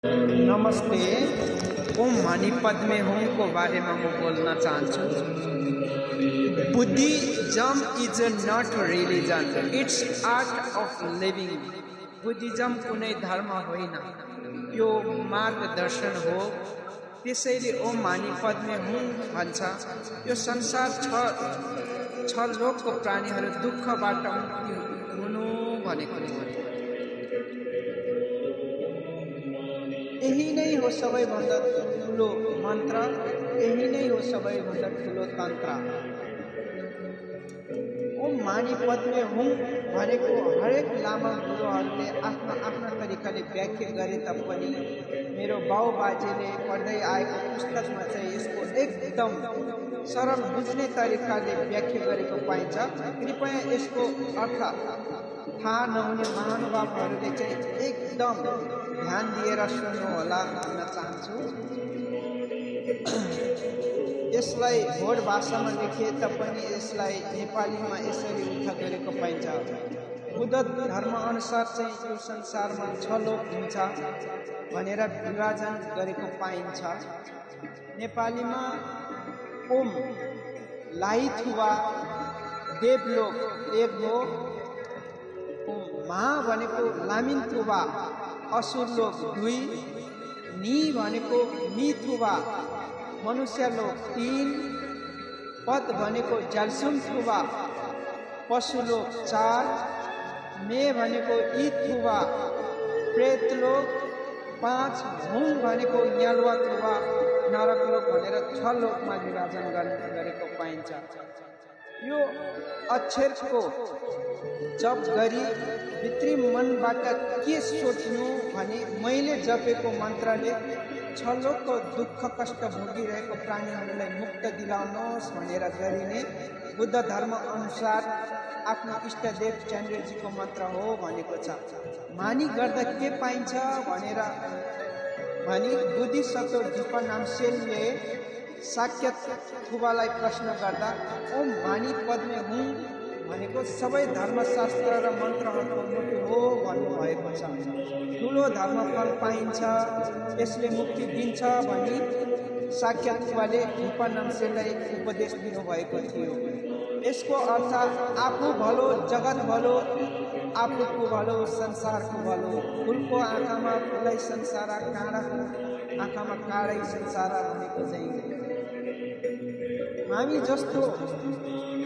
नमस्ते। ओम मणि पद्मे होम को बारे में मैं बोलना चाहूँ। Buddhism is not religion, it's art of living. Buddhism कुनै धर्म होइन, यो मार्गदर्शन हो। त्यसैले ओम मणि पद्मे होम भन्छ। यो संसार छ लोकको प्राणीहरू दुःखबाट मुक्ति हुनु भनेको हो। यही नै हो सबैभन्दा ठुलो मन्त्र, यही नै हो सबैभन्दा ठुलो तन्त्र। ओम मणि पद्मे होम भनेको हरेक लामा गुरुहरूले आफ्ना तरिकाले व्याख्या गरे तापनि मेरो बाउ बाजेले पढ्दै आएको पुस्तकमा चाहिँ यसको एकदम सरल बुझ्ने तरिकाले व्याख्या गरेको पाइन्छ। कृपया यसको अर्थ थाहा नहुने महानुभावहरूले चाहिँ एकदम ध्यान दिएर सुन्नु होला भन्न चाहन्छु। यसलाई भोट भाषामा लेखे तापनि यसलाई नेपालीमा यसरी उल्था गरेको पाइन्छ। बुद्ध धर्म अनुसार चाहिँ यो संसारमा 6 लोक हुन्छ भनेर विभाजन गरेको पाइन्छ। नेपालीमा ओम लाइथुवा देवलोक एक हो, महा भनेको लामिनथुवा असुरलोक 2, नि भनेको मिथुवा मनुष्य लोक 3, पद भनेको जलसुमथुवा पशुलोक 4, मे भनेको इथुवा प्रेतलोक 5, भूम भनेको न्यालवाथुवा नरकलोक भनेर 6 लोकमा विभाजन गरेको पाइन्छ। यो अक्षरको जप गरी भित्री मनबाट के सोच्नु भने मैले जपेको मन्त्रले 6 लोकको दुःख कष्ट भोगिरहेको प्राणीहरूलाई मुक्त दिलाउनुहोस् भनेर गरिने बुद्ध धर्म अनुसार आफ्नो इष्टदेव चन्द्रजीको मन्त्र हो भनेको छ। मानी गर्दा के पाइन्छ भनेर भनी बुद्धिसत्व दिपनामसेनले साक्यत थुवालाई प्रश्न गर्दा ओम मणि पद्मे होम भनेको सबै धर्मशास्त्र र मन्त्रहरूको मुक्ति हो भन्नुभएको छ। ठुलो धर्मफल पाइन्छ, यसले मुक्ति दिन्छ भनी साक्यत थुवाले दिपनामसेनलाई उपदेश दिनुभएको थियो। यसको अर्थ आफू भलो जगत भलो, आफूको भलो संसारको भलो। फुलको आँखामा फुलै संसार, काँडाको आँखामा काँडै संसार भनेको चाहिँ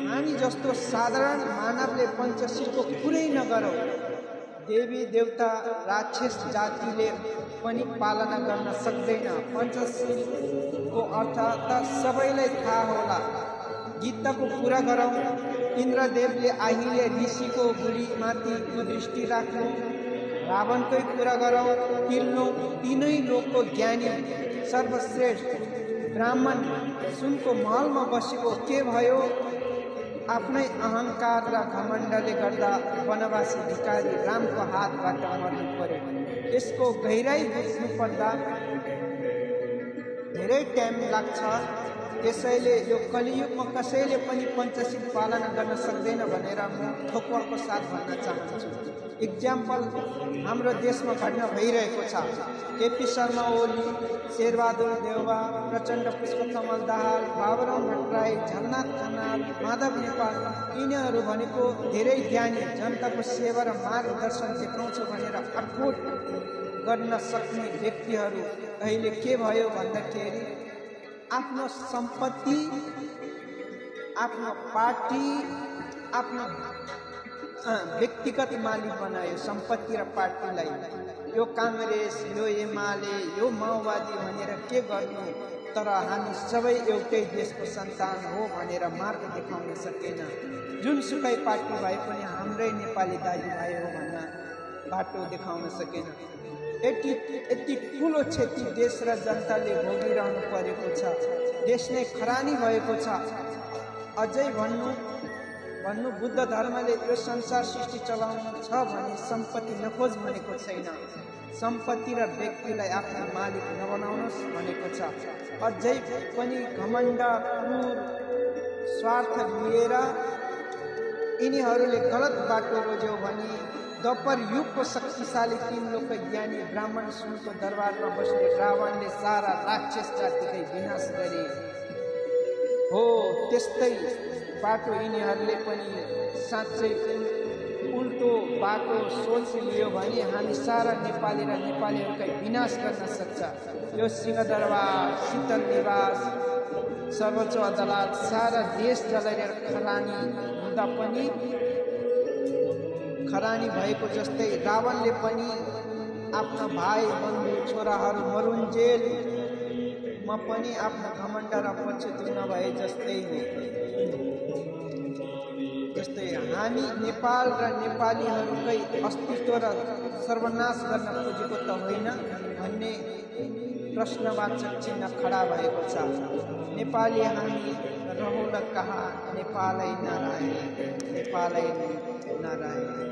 हामी जस्तो साधारण मानवले पञ्चशीलको कुरै नगरौँ, देवी देवता राक्षस जातिले पनि पालना गर्न सक्दैन। पञ्चशीलको अर्थ त सबैलाई थाहा होला। गीताको कुरा गरौँ, इन्द्रदेवले अहिले ऋषिको बुढीमाथि कुदृष्टि राख्नु। रावणकै कुरा गरौँ, तीनै लोकको ज्ञानी सर्वश्रेष्ठ ब्राह्मण सुनको महलमा बसेको के भयो? आफ्नै अहंकार र घमण्डले गर्दा वनवासी भिखारी रामको हातबाट मर्नु पर्यो। यसको गहिराई बुझ्नु पर्दा धेरै टाइम लाग्छ। त्यसैले यो कलियुगमा कसैले पनि पञ्चशील पालना गर्न सक्दैन भनेर म ठोक्करको साथ भन्न चाहन्छु। इक्जाम्पल हाम्रो देशमा घटना भइरहेको छ। केपी शर्मा ओली, शेरबहादुर देउवा, प्रचण्ड पुष्पकमल दाहाल, बाबुराम भट्टराई, झलनाथ खनाल, माधव नेपाल, यिनीहरू भनेको धेरै ज्ञानी, जनताको सेवा र मार्गदर्शन देखाउँछु भनेर अठोट गर्न सक्ने व्यक्तिहरू अहिले के भयो भन्दाखेरि आफ्नो सम्पत्ति, आफ्नो पार्टी, आफ्नो व्यक्तिगत मालिक बनायो सम्पत्ति र पार्टीलाई। यो काङ्ग्रेस, यो एमाले, यो माओवादी भनेर के गर्नु? तर हामी सबै एउटै देशको सन्तान हो भनेर मार्ग देखाउन सकेन। जुनसुकै पार्टी भए पनि हाम्रै नेपाली दाजुभाइ हो भन्न बाटो देखाउन सकेन। यति ठुलो क्षति देश र जनताले भोगिरहनु परेको छ। देश नै खरानी भएको छ। अझै भन्नु बुद्ध धर्मले यो संसार सृष्टि चलाउनु छ भने सम्पत्ति नखोज भनेको छैन। सम्पत्ति र व्यक्तिलाई आफ्नो मालिक नबनाउनुहोस् भनेको छ। अझै पनि घमण्ड, क्रूर, स्वार्थ लिएर यिनीहरूले गलत बाटो रोज्यो भने द्वापर युगको शक्तिशाली 3 लोक ज्ञानी ब्राह्मण सुनको दरबारमा बस्ने रावणले सारा राक्षस जातिकै विनाश गरे। हो त्यस्तै बाटो यिनीहरूले पनि साँच्चै उल्टो बाटो सोच लियो भने हामी सारा नेपाली र नेपालीहरूकै विनाश गर्न सक्छ। यो सिंहदरबार, शीतल निवास, सर्वोच्च अदालत सारा देश जलाएर खरानी भएको जस्तै रावणले पनि आफ्ना भाइ बन्धु छोराहरू मरुन्जेलमा पनि आफ्नो घमण्ड र पछुतो नभए जस्तै हो। त्यस्तै हामी नेपाल र नेपालीहरूकै अस्तित्व र सर्वनाश गर्न खोजेको त होइन भन्ने प्रश्नवाचक चिन्ह खडा भएको छ। नेपाली हामी रहौँ न कहाँ, नेपालै नरहे, नेपालै नरहे।